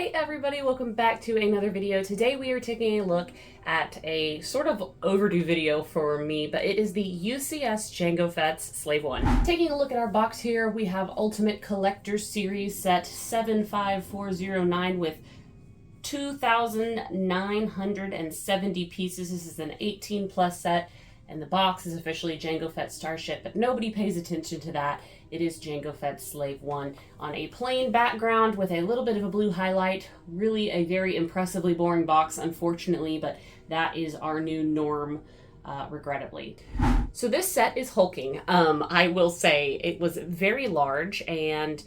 Hey everybody, welcome back to another video. Today we are taking a look at a sort of overdue video for me, but it is the UCS Jango Fett's Slave 1. Taking a look at our box here, we have Ultimate Collector's Series set 75409 with 2,970 pieces. This is an 18 plus set, and the box is officially Jango Fett Starship, but nobody pays attention to that. It is Jango Fett Slave 1 on a plain background with a little bit of a blue highlight. Really a very impressively boring box, unfortunately, but that is our new norm, regrettably. So this set is hulking. I will say it was very large, and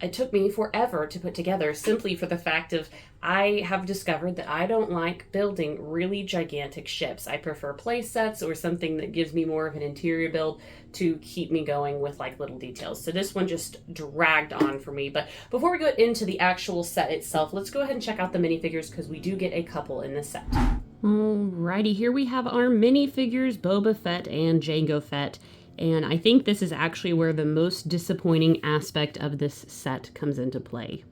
it took me forever to put together, simply for the fact of I have discovered that I don't like building really gigantic ships. I prefer play sets or something that gives me more of an interior build to keep me going with like little details. So this one just dragged on for me. But before we go into the actual set itself, let's go ahead and check out the minifigures because we do get a couple in this set. Alrighty, here we have our minifigures, Boba Fett and Jango Fett. And I think this is actually where the most disappointing aspect of this set comes into play.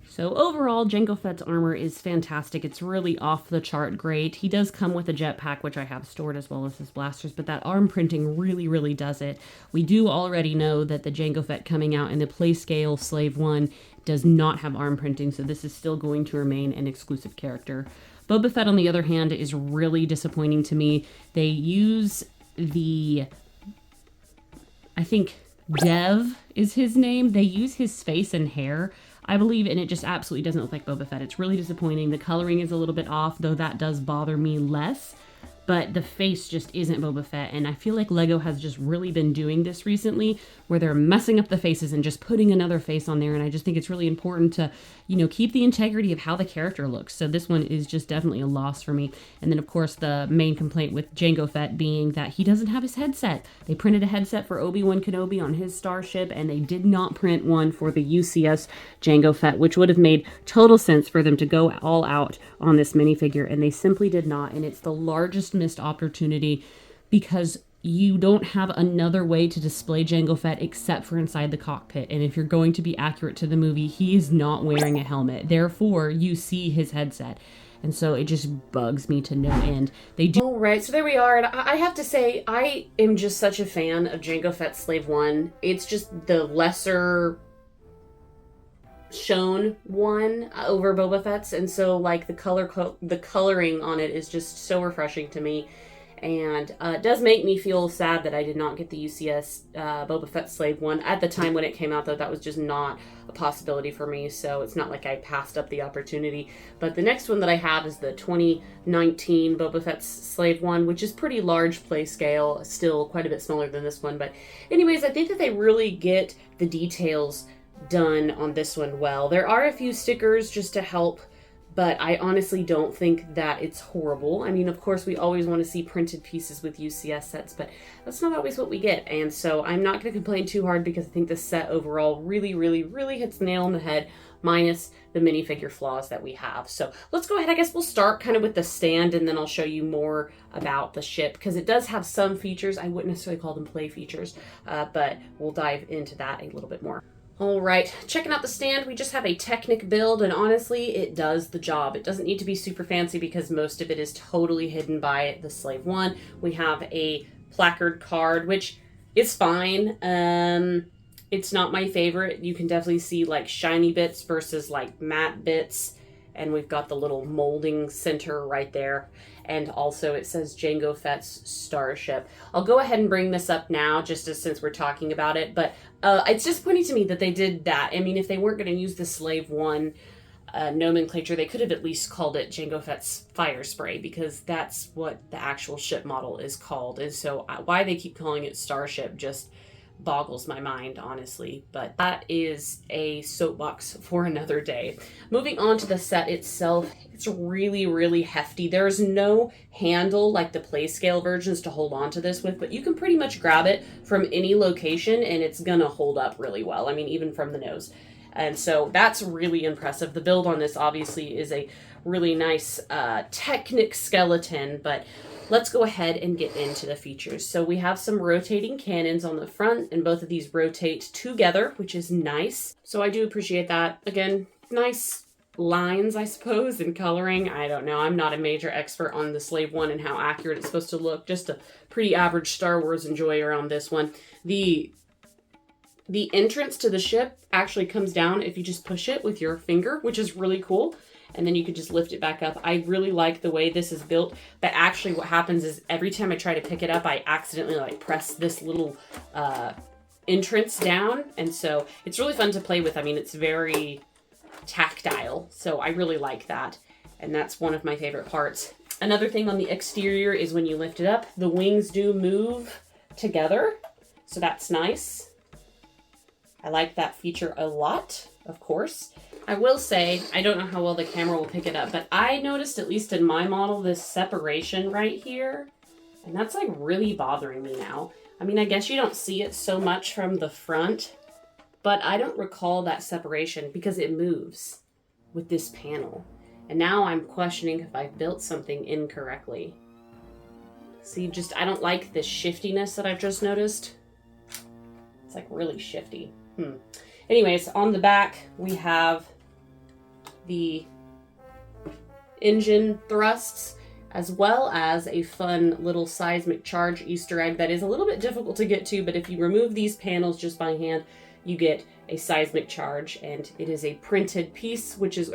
So overall, Jango Fett's armor is fantastic. It's really off the chart great. He does come with a jetpack, which I have stored, as well as his blasters, but that arm printing really does it. We do already know that the Jango Fett coming out in the play scale Slave 1 does not have arm printing, so this is still going to remain an exclusive character. Boba Fett, on the other hand, is really disappointing to me. They use I think Dev is his name. They use his face and hair, I believe, and it just absolutely doesn't look like Boba Fett. It's really disappointing. The coloring is a little bit off, though that does bother me less. But the face just isn't Boba Fett, and I feel like LEGO has just really been doing this recently, where they're messing up the faces and just putting another face on there, and I just think it's really important to, you know, keep the integrity of how the character looks. So this one is just definitely a loss for me. And then, of course, the main complaint with Jango Fett being that he doesn't have his headset. They printed a headset for Obi-Wan Kenobi on his Starship, and they did not print one for the UCS Jango Fett, which would have made total sense for them to go all out on this minifigure, and they simply did not, and it's the largest missed opportunity because you don't have another way to display Jango Fett except for inside the cockpit. And if you're going to be accurate to the movie, he is not wearing a helmet. Therefore, you see his headset. And so it just bugs me to no end. They do. All right, so there we are. And I have to say, I am just such a fan of Jango Fett Slave 1. It's just the lesser shown one over Boba Fett's, and so like the coloring on it is just so refreshing to me, and it does make me feel sad that I did not get the UCS Boba Fett Slave 1 at the time when it came out, though that was just not a possibility for me, so it's not like I passed up the opportunity. But the next one that I have is the 2019 Boba Fett's Slave 1, which is pretty large play scale, still quite a bit smaller than this one, but anyways, I think that they really get the details done on this one well. There are a few stickers just to help, but I honestly don't think that it's horrible. I mean, of course, we always want to see printed pieces with UCS sets, but that's not always what we get. And so I'm not going to complain too hard because I think this set overall really hits the nail on the head, minus the minifigure flaws that we have. So let's go ahead. I guess we'll start kind of with the stand, and then I'll show you more about the ship because it does have some features. I wouldn't necessarily call them play features, but we'll dive into that a little bit more. All right, checking out the stand, we just have a Technic build, and honestly, it does the job. It doesn't need to be super fancy because most of it is totally hidden by the Slave 1. We have a placard card, which is fine. It's not my favorite. You can definitely see like shiny bits versus like matte bits, and we've got the little molding center right there. And also it says Jango Fett's Starship. I'll go ahead and bring this up now just since we're talking about it, but it's disappointing to me that they did that. I mean, if they weren't going to use the Slave 1 nomenclature, they could have at least called it Jango Fett's Fire Spray, because that's what the actual ship model is called. And so why they keep calling it Starship just boggles my mind, honestly, but that is a soapbox for another day. Moving on to the set itself, it's really hefty. There's no handle like the play scale versions to hold on to this with, but you can pretty much grab it from any location and it's gonna hold up really well. I mean, even from the nose. And so that's really impressive. The build on this obviously is a really nice Technic skeleton, but let's go ahead and get into the features. So we have some rotating cannons on the front, and both of these rotate together, which is nice. So I do appreciate that. Again, nice lines, I suppose, and coloring. I don't know. I'm not a major expert on the Slave one and how accurate it's supposed to look. Just a pretty average Star Wars enjoyer on this one. The entrance to the ship actually comes down if you just push it with your finger, which is really cool. And then you could just lift it back up. I really like the way this is built, but actually what happens is every time I try to pick it up, I accidentally like press this little entrance down. And so it's really fun to play with. I mean, it's very tactile, so I really like that. And that's one of my favorite parts. Another thing on the exterior is when you lift it up, the wings do move together. So that's nice. I like that feature a lot, of course. I will say, I don't know how well the camera will pick it up, but I noticed, at least in my model, this separation right here. And that's like really bothering me now. I mean, I guess you don't see it so much from the front, but I don't recall that separation because it moves with this panel. And now I'm questioning if I built something incorrectly. See, I don't like this shiftiness that I've just noticed. It's like really shifty. Anyways, on the back, we have the engine thrusts, as well as a fun little seismic charge Easter egg that is a little bit difficult to get to, but if you remove these panels just by hand, you get a seismic charge, and it is a printed piece, it is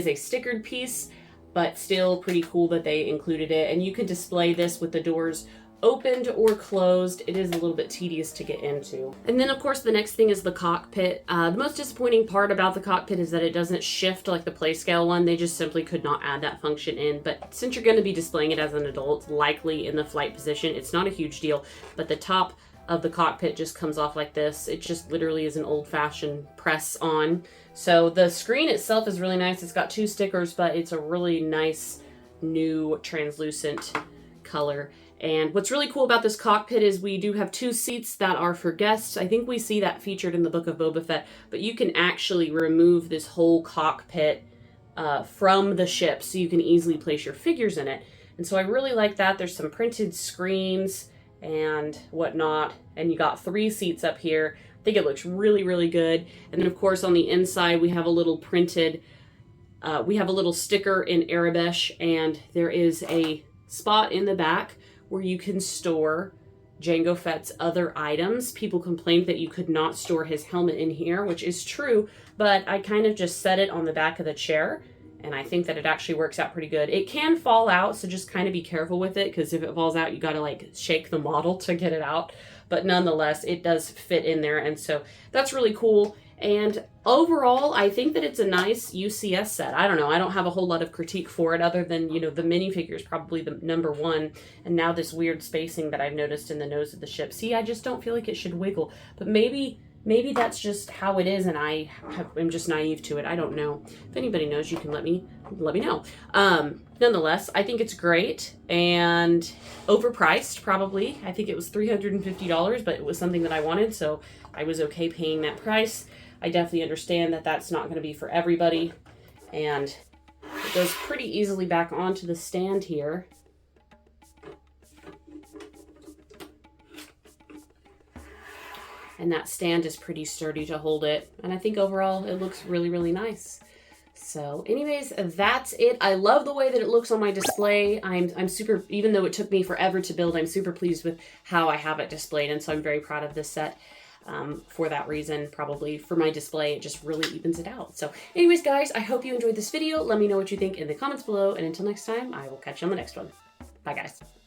a stickered piece, but still pretty cool that they included it. And you can display this with the doors opened or closed. It is a little bit tedious to get into. And then of course the next thing is the cockpit. The most disappointing part about the cockpit is that it doesn't shift like the PlayScale one. They just simply could not add that function in. But since you're going to be displaying it as an adult, likely in the flight position, it's not a huge deal. But the top of the cockpit just comes off like this. It just literally is an old-fashioned press on. So the screen itself is really nice. It's got 2 stickers, but it's a really nice new translucent color. And what's really cool about this cockpit is we do have 2 seats that are for guests. I think we see that featured in the Book of Boba Fett, but you can actually remove this whole cockpit from the ship so you can easily place your figures in it. And so I really like that. There's some printed screens and whatnot, and you got 3 seats up here. I think it looks really, really good. And then of course on the inside we have a little printed, we have a little sticker in Arabesh, and there is a spot in the back where you can store Jango Fett's other items. People complained that you could not store his helmet in here, which is true, but I kind of just set it on the back of the chair, and I think that it actually works out pretty good. It can fall out, so just kind of be careful with it, because if it falls out, you gotta like shake the model to get it out. But nonetheless, it does fit in there, and so that's really cool. And overall, I think that it's a nice UCS set. I don't know. I don't have a whole lot of critique for it other than, you know, the minifigures probably the '1. And now this weird spacing that I've noticed in the nose of the ship. See, I just don't feel like it should wiggle. But maybe that's just how it is, and I'm just naive to it. I don't know. If anybody knows, you can let me know. Nonetheless, I think it's great and overpriced probably. I think it was $350, but it was something that I wanted, so I was okay paying that price. I definitely understand that that's not going to be for everybody, and it goes pretty easily back onto the stand here. And that stand is pretty sturdy to hold it, and I think overall it looks really, really nice. So anyways, that's it. I love the way that it looks on my display. I'm super, even though it took me forever to build, I'm super pleased with how I have it displayed, and so I'm very proud of this set. For that reason, probably for my display, it just really evens it out. So anyways, guys, I hope you enjoyed this video. Let me know what you think in the comments below, and until next time, I will catch you on the next one. Bye, guys.